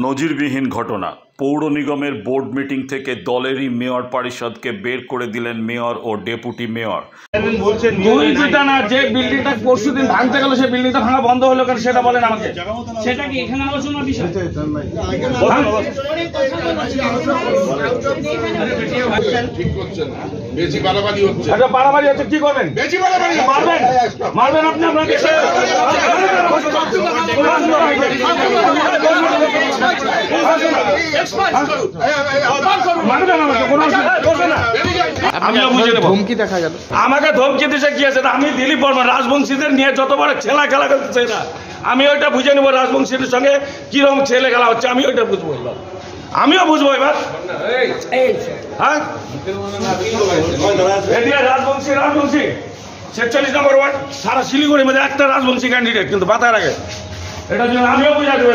নজিরবিহীন ঘটনা। পৌর নিগমের বোর্ড মিটিং থেকে দলেরই মেয়র পরিষদকে বের করে দিলেন মেয়র ও ডেপুটি মেয়র। যে বিল্ডিংটা পরশুদিন ভাঙতে গেল সেই বিল্ডিংটা ভাঙা বন্ধ হলো কেন সেটা বলেন আমাকে। সেটা কি এখানে আলোচনার বিষয়? ঠিক করছেন না, বেশি বাড়াবাড়ি হচ্ছে। আচ্ছা বাড়াবাড়ি হচ্ছে, কি করবেন? বেশি বাড়াবাড়ি মারবেন মারবেন আপনি আপনাকে ধমকি দেখা গেল। আমাকে ধমকি দিছে কি আছে? আমি দিলীপ বর্মা রাজবংশীদের নিয়ে যত বড় খেলা করছে না, আমি ওইটা বুঝে নেবো। রাজবংশীদের সঙ্গে কিরকম ছেলে খেলা হচ্ছে আমি ওইটা বুঝবো, এবার আমিও বুঝবো। এবার হ্যাঁ রাজবংশী 46 নম্বর ওয়ার্ড সারা শিলিগুড়ির মধ্যে একটা রাজবংশী ক্যান্ডিডেট, কিন্তু বাতার আগে এটার জন্য আমিও বুঝা দেবো।